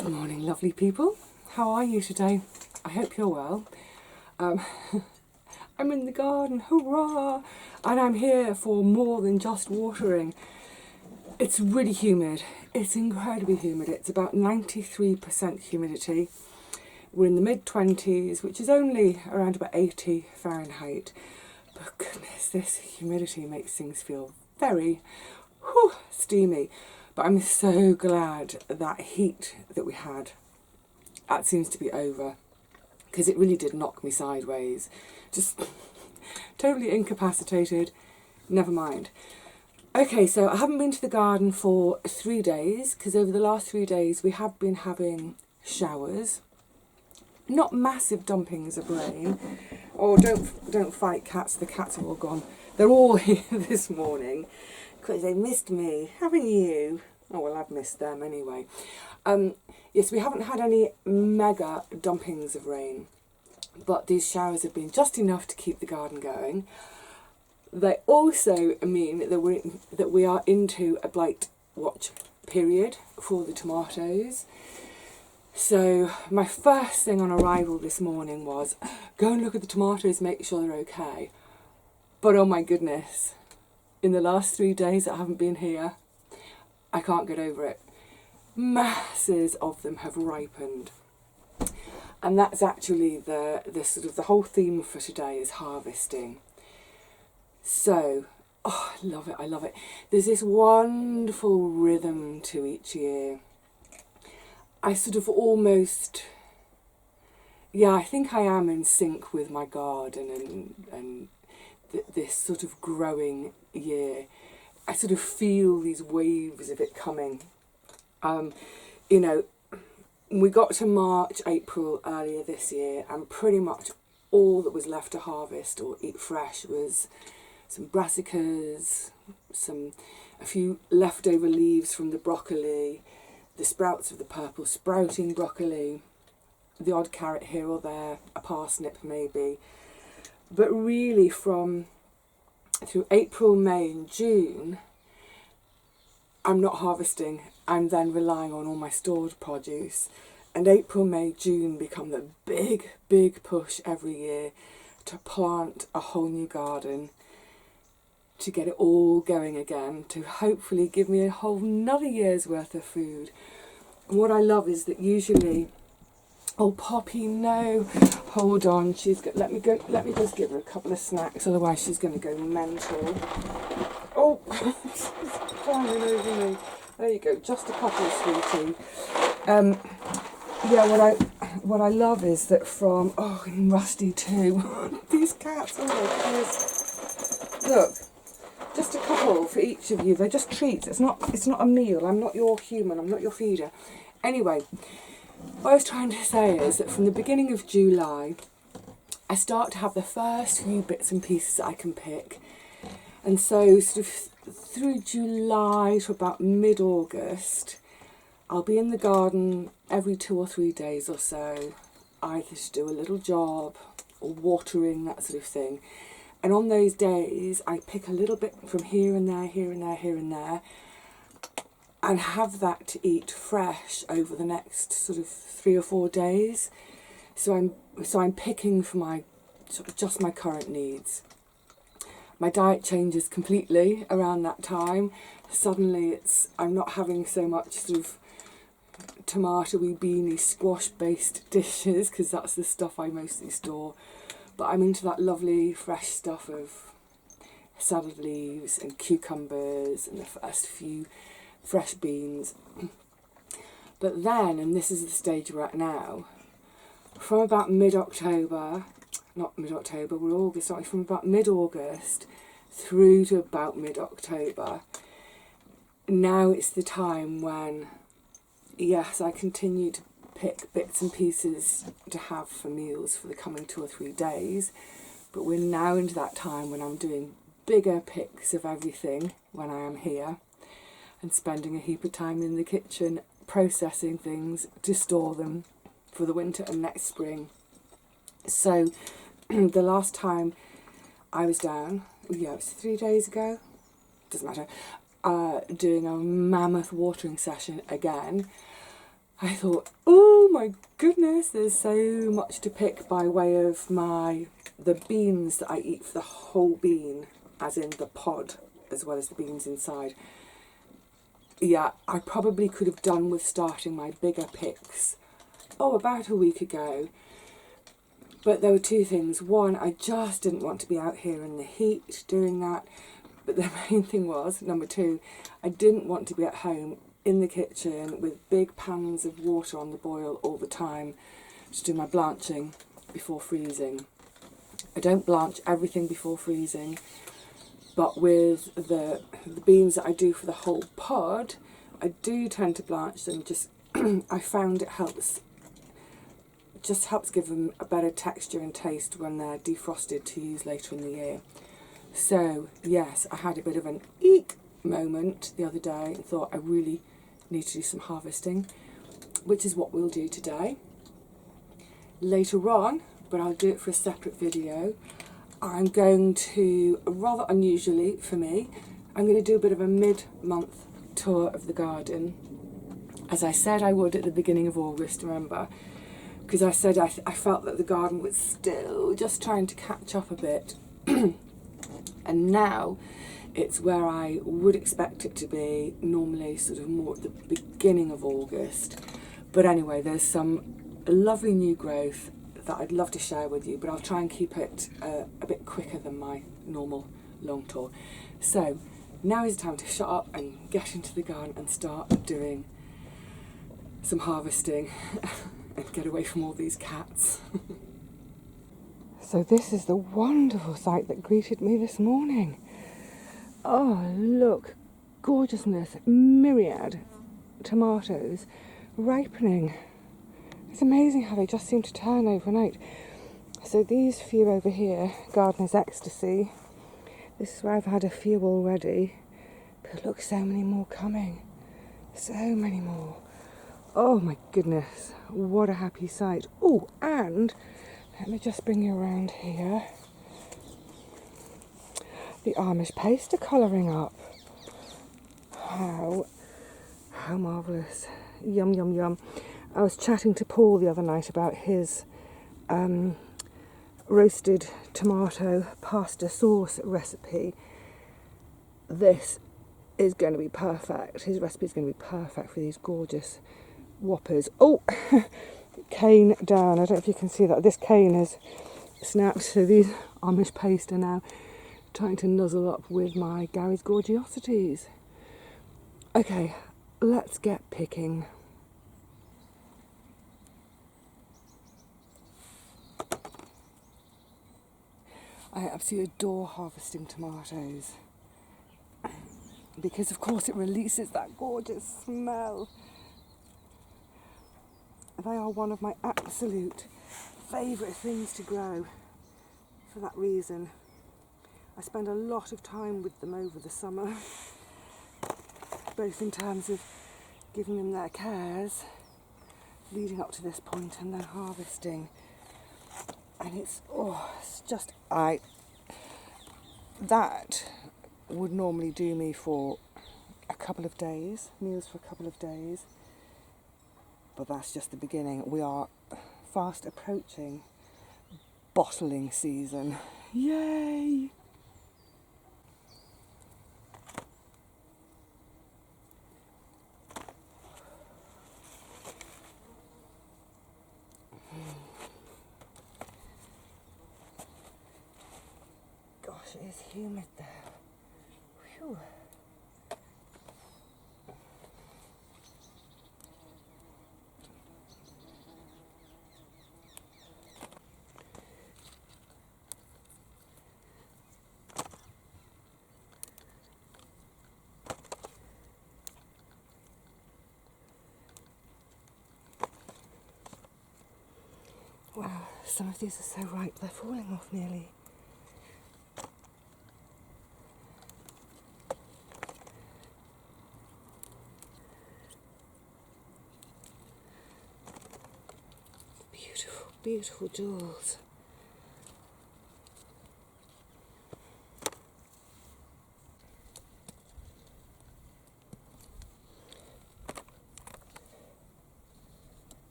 Good morning, lovely people. How are you today? I hope you're well. I'm in the garden, hurrah! And I'm here for more than just watering. It's really humid. It's incredibly humid. It's about 93% humidity. We're in the mid-20s, which is only around about 80 Fahrenheit. But goodness, this humidity makes things feel very steamy. But I'm so glad that heat that we had, that seems to be over, because it really did knock me sideways. Just totally incapacitated. Never mind. Okay, so I haven't been to the garden for 3 days, because over the last 3 days we have been having showers. Not massive dumpings of rain. Oh, don't fight cats, the cats are all gone. They're all here this morning, because they missed me, haven't you? Oh, well, I've missed them anyway. Yes, we haven't had any mega dumpings of rain, but these showers have been just enough to keep the garden going. They also mean that we are into a blight watch period for the tomatoes. So my first thing on arrival this morning was, go and look at the tomatoes, make sure they're okay. But oh my goodness, in the last 3 days that I haven't been here, I can't get over it. Masses of them have ripened. And that's actually the whole theme for today is harvesting. So, oh, I love it, I love it. There's this wonderful rhythm to each year. I sort of almost, I think I am in sync with my garden and this sort of growing year. I sort of feel these waves of it coming. We got to March, April earlier this year, and pretty much all that was left to harvest or eat fresh was some brassicas, a few leftover leaves from the broccoli, the sprouts of the purple sprouting broccoli, the odd carrot here or there, a parsnip maybe. But really through April, May and June, I'm not harvesting. I'm then relying on all my stored produce. And April, May, June become the big, big push every year to plant a whole new garden, to get it all going again, to hopefully give me a whole another year's worth of food. And what I love is that usually, oh Poppy, no, hold on, let me just give her a couple of snacks, otherwise she's going to go mental. Oh, she's climbing over me. There you go, just a couple, sweetie. What I love is that and Rusty too. These cats, oh my goodness. Look, just a couple for each of you. They're just treats. It's not a meal. I'm not your human. I'm not your feeder. Anyway, what I was trying to say is that from the beginning of July, I start to have the first few bits and pieces that I can pick. And so sort of through July to about mid-August, I'll be in the garden every 2 or 3 days or so, either to do a little job or watering, that sort of thing. And on those days, I pick a little bit from here and there, here and there, here and there, and have that to eat fresh over the next sort of 3 or 4 days. So I'm picking for my sort of just my current needs. My diet changes completely around that time. Suddenly I'm not having so much sort of tomatoey, beany, squash-based dishes, because that's the stuff I mostly store. But I'm into that lovely fresh stuff of salad leaves and cucumbers and the first few fresh beans. But then, and this is the stage we're at now, from about mid-October, we're August, sorry, from about mid-August through to about mid-October, now it's the time when, yes, I continue to pick bits and pieces to have for meals for the coming 2 or 3 days, but we're now into that time when I'm doing bigger picks of everything when I am here and spending a heap of time in the kitchen processing things to store them for the winter and next spring. So the last time I was down, it was 3 days ago, doesn't matter, doing a mammoth watering session again, I thought, oh my goodness, there's so much to pick by way of the beans that I eat for the whole bean, as in the pod, as well as the beans inside. Yeah, I probably could have done with starting my bigger picks, about a week ago. But there were two things. One, I just didn't want to be out here in the heat doing that. But the main thing was, number two, I didn't want to be at home in the kitchen with big pans of water on the boil all the time to do my blanching before freezing. I don't blanch everything before freezing, but with the beans that I do for the whole pod, I do tend to blanch them. Just I found it helps give them a better texture and taste when they're defrosted to use later in the year. So yes, I had a bit of an eek moment the other day and thought I really need to do some harvesting, which is what we'll do today. Later on, but I'll do it for a separate video, I'm going to, rather unusually for me, I'm going to do a bit of a mid-month tour of the garden, as I said I would at the beginning of August, remember? Because I said I felt that the garden was still just trying to catch up a bit. And now it's where I would expect it to be, normally sort of more at the beginning of August. But anyway, there's some lovely new growth that I'd love to share with you, but I'll try and keep it a bit quicker than my normal long tour. So now is the time to shut up and get into the garden and start doing some harvesting and get away from all these cats. So this is the wonderful sight that greeted me this morning. Oh, look, gorgeousness, myriad tomatoes ripening. It's amazing how they just seem to turn overnight. So these few over here, Gardener's Ecstasy, this is where I've had a few already, but look, so many more coming. So many more. Oh my goodness, what a happy sight. Oh, and let me just bring you around here. The Amish paste are colouring up. How marvellous. Yum, yum, yum. I was chatting to Paul the other night about his roasted tomato pasta sauce recipe. This is going to be perfect. His recipe is going to be perfect for these gorgeous whoppers. Oh, cane down. I don't know if you can see that. This cane has snapped, so these Amish paste are now trying to nuzzle up with my Gary's Gorgiosities. Okay, let's get picking. I absolutely adore harvesting tomatoes because, of course, it releases that gorgeous smell. They are one of my absolute favourite things to grow for that reason. I spend a lot of time with them over the summer, both in terms of giving them their cares leading up to this point and then harvesting. And it's just, that would normally do me for a couple of days, meals for a couple of days. But that's just the beginning. We are fast approaching bottling season. Yay! Gosh, it is humid there. Whew. Wow, some of these are so ripe, they're falling off nearly. Beautiful, beautiful jewels.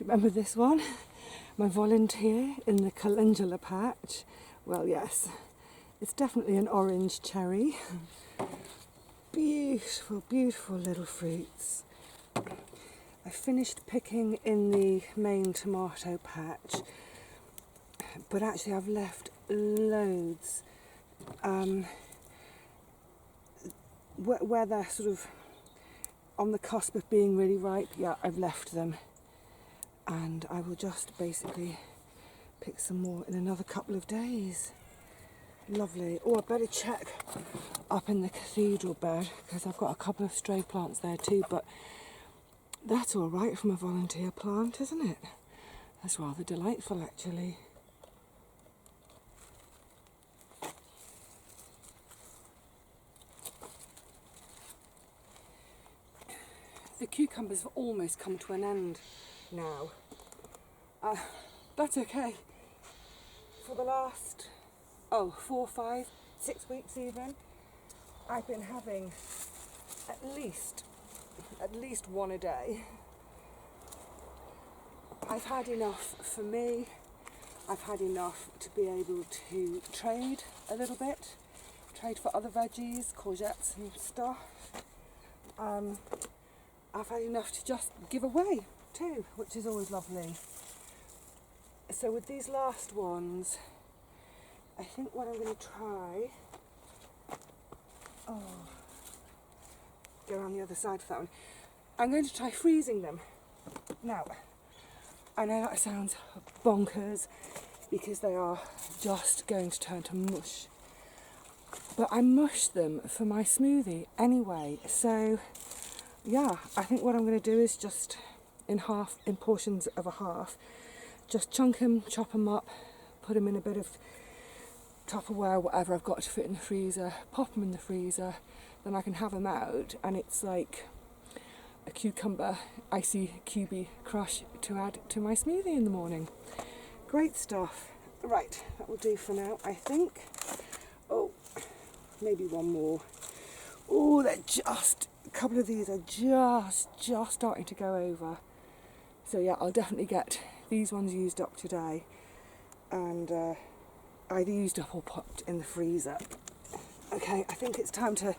you remember this one? My volunteer in the calendula patch. Well, yes, it's definitely an orange cherry. Beautiful, beautiful little fruits. I finished picking in the main tomato patch, but actually I've left loads where they're sort of on the cusp of being really ripe. Yeah, I've left them, and I will just basically pick some more in another couple of days. Lovely. Oh, I better check up in the cathedral bed because I've got a couple of stray plants there too, but that's all right from a volunteer plant, isn't it? That's rather delightful, actually. The cucumbers have almost come to an end now. That's okay. For the last 4, 5, 6 weeks even, I've been having at least one a day. I've had enough for me. I've had enough to be able to trade a little bit, trade for other veggies, courgettes and stuff. I've had enough to just give away too, which is always lovely. So with these last ones, I think what I'm going to try, go around the other side for that one. I'm going to try freezing them. Now, I know that sounds bonkers because they are just going to turn to mush, but I mush them for my smoothie anyway. So yeah, I think what I'm going to do is just in portions of a half, just chunk them, chop them up, put them in a bit of Tupperware, whatever I've got to fit in the freezer, pop them in the freezer, then I can have them out, and it's like a cucumber icy cubey crush to add to my smoothie in the morning. Great stuff. Right, that will do for now, I think. Oh, maybe one more. Oh, a couple of these are just starting to go over. So yeah, I'll definitely get these ones used up today, and either used up or popped in the freezer. Okay, I think it's time to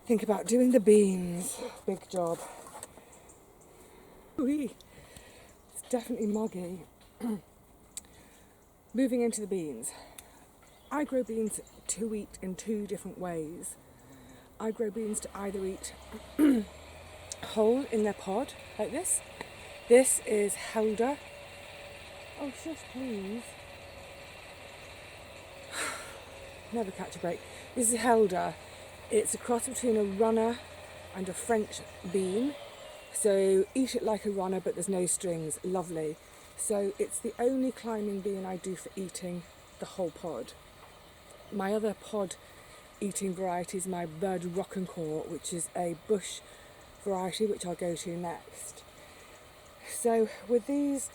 think about doing the beans. Big job. Ooh, it's definitely muggy. Moving into the beans. I grow beans to eat in 2 different ways. I grow beans to either eat whole in their pod, like this. This is helder. Oh, shush, please. Never catch a break. This is helder. It's a cross between a runner and a French bean. So eat it like a runner, but there's no strings. Lovely. So it's the only climbing bean I do for eating the whole pod. My other pod eating variety is my bird rockencore, which is a bush variety, which I'll go to next. So with these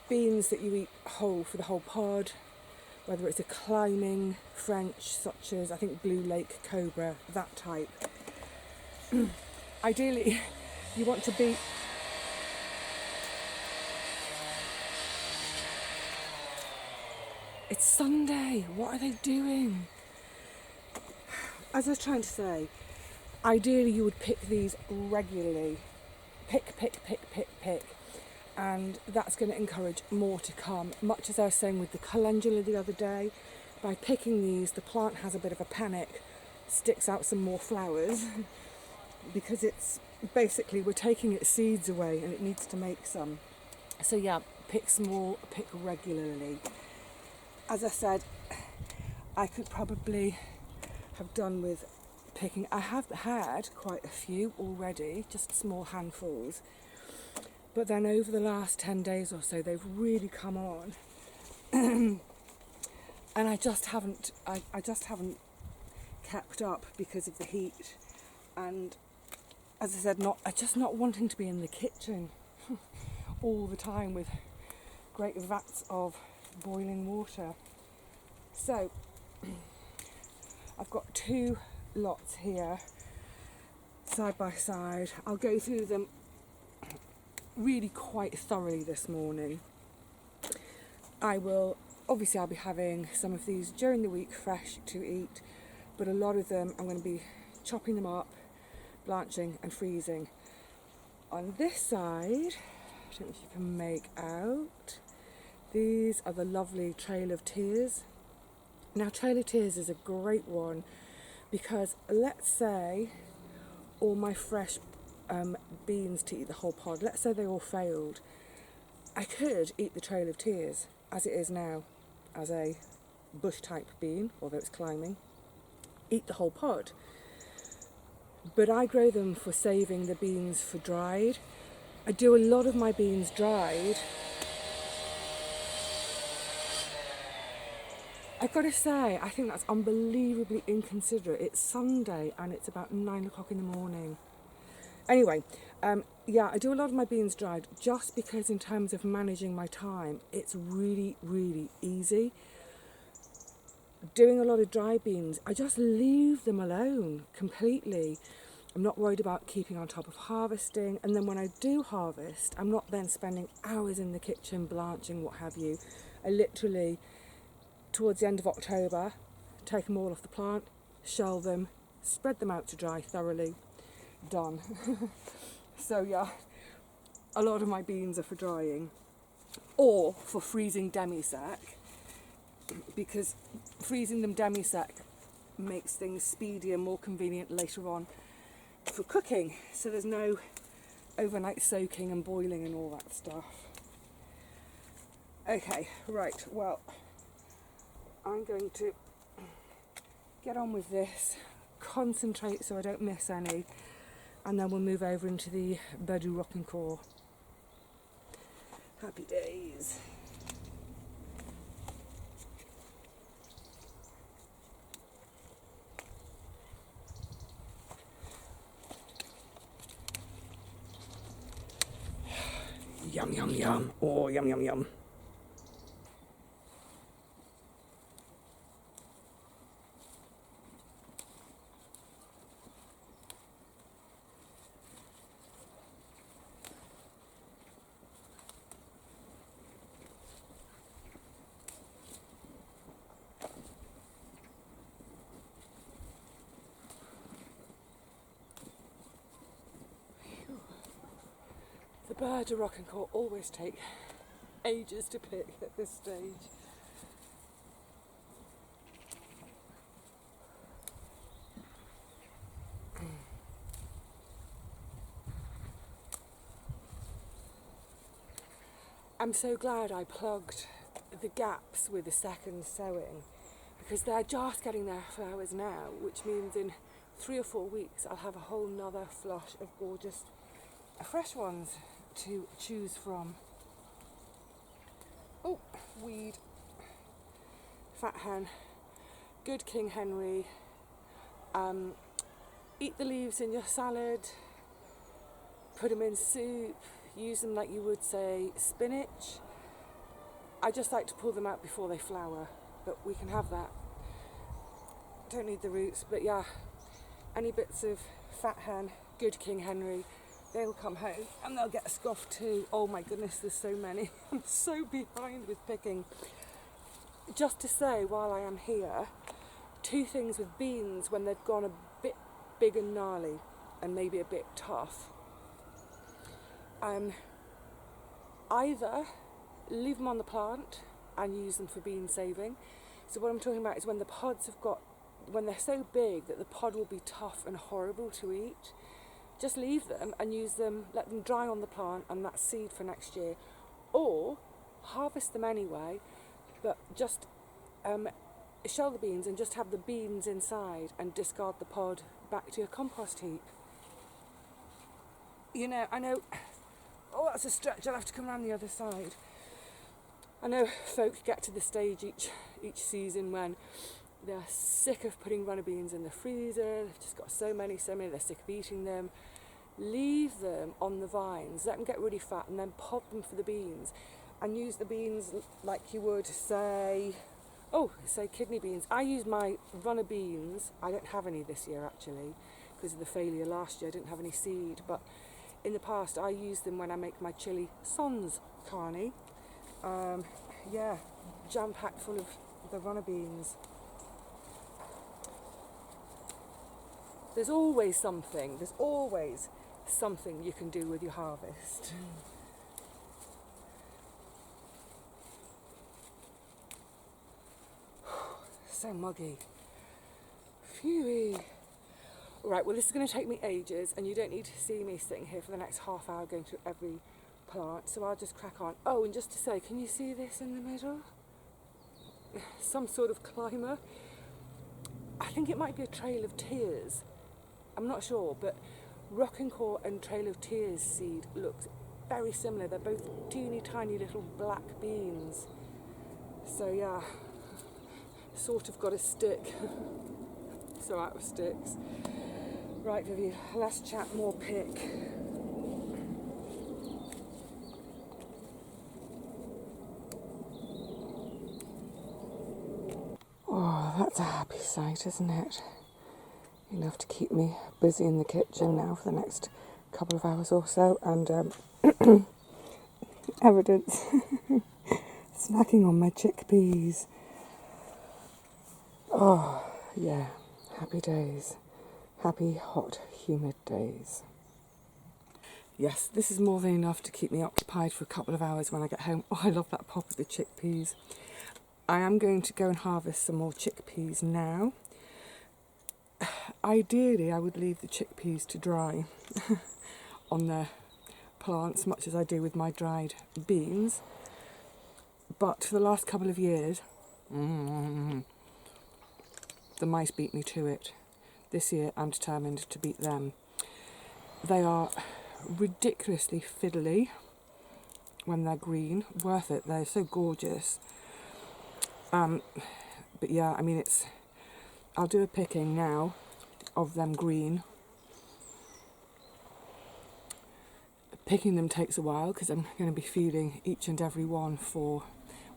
beans that you eat whole for the whole pod, whether it's a climbing French, such as I think Blue Lake Cobra, that type, ideally you want to be It's Sunday. What are they doing? As I was trying to say, ideally you would pick these regularly. Pick. And that's going to encourage more to come. Much as I was saying with the calendula the other day, by picking these, the plant has a bit of a panic, sticks out some more flowers, because it's basically, we're taking its seeds away and it needs to make some. So yeah, pick small, pick regularly. As I said, I could probably have done with picking. I have had quite a few already, just small handfuls. But then over the last 10 days or so, they've really come on. And I just haven't kept up because of the heat. And as I said, just not wanting to be in the kitchen all the time with great vats of boiling water. So I've got 2 lots here side by side. I'll go through them really quite thoroughly this morning. I'll be having some of these during the week fresh to eat, but a lot of them I'm going to be chopping them up, blanching and freezing. On this side, I don't know if you can make out, these are the lovely Trail of Tears. Now, Trail of Tears is a great one because let's say all my fresh beans to eat the whole pod, let's say they all failed. I could eat the Trail of Tears as it is now, as a bush type bean, although it's climbing, eat the whole pod. But I grow them for saving the beans for dried. I do a lot of my beans dried. I've got to say, I think that's unbelievably inconsiderate. It's Sunday and it's about 9 o'clock in the morning. Anyway, I do a lot of my beans dried just because in terms of managing my time, it's really, really easy. Doing a lot of dry beans, I just leave them alone completely. I'm not worried about keeping on top of harvesting. And then when I do harvest, I'm not then spending hours in the kitchen blanching, what have you. I literally, towards the end of October, take them all off the plant, shell them, spread them out to dry thoroughly. Done. So yeah, a lot of my beans are for drying or for freezing demi-sec, because freezing them demi-sec makes things speedier, more convenient later on for cooking, so there's no overnight soaking and boiling and all that stuff. Okay, right, well, I'm going to get on with this, concentrate so I don't miss any, and then we'll move over into the Bedou Rockencore. Happy days. Yum, yum, yum. Oh, yum, yum, yum. The Bedou Rockencore always take ages to pick at this stage. I'm so glad I plugged the gaps with the second sowing, because they're just getting their flowers now, which means in 3 or 4 weeks I'll have a whole nother flush of gorgeous fresh ones to choose from. Oh, weed. Fat hen. Good King Henry. Eat the leaves in your salad. Put them in soup. Use them like you would, say, spinach. I just like to pull them out before they flower, but we can have that. Don't need the roots, but yeah, any bits of fat hen, good King Henry, they'll come home and they'll get a scoff too. Oh my goodness, there's so many. I'm so behind with picking. Just to say, while I am here, 2 things with beans when they've gone a bit big and gnarly and maybe a bit tough. Either leave them on the plant and use them for bean saving. So what I'm talking about is when the pods when they're so big that the pod will be tough and horrible to eat, just leave them and use them, let them dry on the plant, and that's seed for next year. Or harvest them anyway, but just shell the beans and just have the beans inside and discard the pod back to your compost heap. You know, I know, oh, that's a stretch, I'll have to come around the other side. I know folk get to the stage each season when they're sick of putting runner beans in the freezer, they've just got so many, they're sick of eating them. Leave them on the vines, let them get really fat, and then pod them for the beans. And use the beans like you would, say kidney beans. I use my runner beans, I don't have any this year actually, because of the failure last year, I didn't have any seed, but In the past, I use them when I make my chili sans carne. Yeah, jam-packed full of the runner beans. There's always something you can do with your harvest. So muggy. Phew. Right, well this is going to take me ages, and you don't need to see me sitting here for the next half hour going through every plant, so I'll just crack on. Oh, and just to say, can you see this in the middle? Some sort of climber. I think it might be a Trail of Tears. I'm not sure, but Rockencore and Trail of Tears seed looks very similar. They're both teeny tiny little black beans. So yeah, sort of got a stick. So out of sticks. Right, Vivi, let's chat more pick. Oh, that's a happy sight, isn't it? Enough to keep me busy in the kitchen now for the next couple of hours or so, and evidence snacking on my chickpeas. Oh, yeah, happy days. Happy, hot, humid days. Yes, this is more than enough to keep me occupied for a couple of hours when I get home. Oh, I love that pop of the chickpeas. I am going to go and harvest some more chickpeas now. Ideally, I would leave the chickpeas to dry on the plants, much as I do with my dried beans. But for the last couple of years, the mice beat me to it. This year, I'm determined to beat them. They are ridiculously fiddly when they're green. Worth it. They're so gorgeous. But yeah, I mean, I'll do a picking now of them green. Picking them takes a while because I'm going to be feeling each and every one for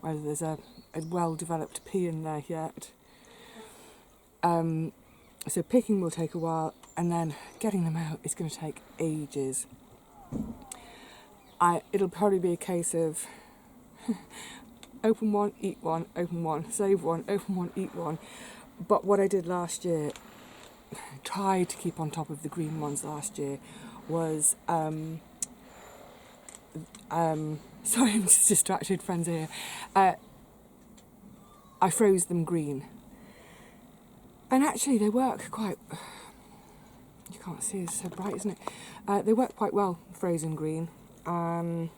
whether there's a well-developed pea in there yet. So picking will take a while, and then getting them out is going to take ages. It'll probably be a case of open one, eat one, open one, save one, open one, eat one. But what I did last year, tried to keep on top of the green ones last year, was sorry, I'm just distracted, friends here. I froze them green. And actually they work quite, you can't see, it's so bright, isn't it? They work quite well, frozen green. Not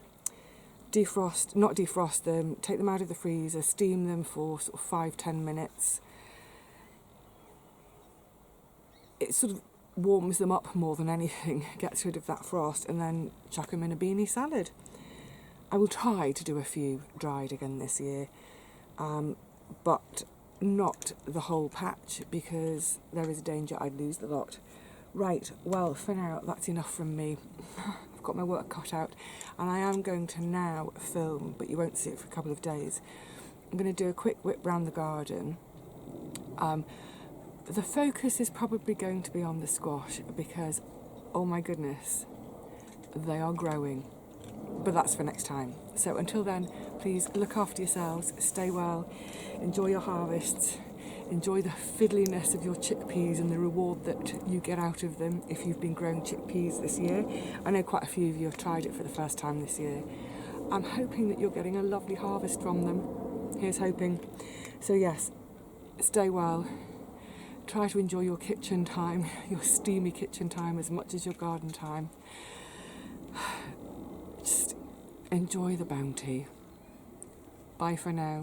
defrost them, take them out of the freezer, steam them for sort of 5-10 minutes. It sort of warms them up more than anything, gets rid of that frost, and then chuck them in a beanie salad. I will try to do a few dried again this year, but not the whole patch, because there is a danger I'd lose the lot. Right, well, for now, that's enough from me. I've got my work cut out, and I am going to now film, but you won't see it for a couple of days. I'm going to do a quick whip round the garden. The focus is probably going to be on the squash, because, oh my goodness, they are growing. But that's for next time. So until then, please look after yourselves, stay well, enjoy your harvests, enjoy the fiddliness of your chickpeas and the reward that you get out of them if you've been growing chickpeas this year. I know quite a few of you have tried it for the first time this year. I'm hoping that you're getting a lovely harvest from them. Here's hoping. So yes, stay well. Try to enjoy your kitchen time, your steamy kitchen time, as much as your garden time. Just enjoy the bounty. Bye for now.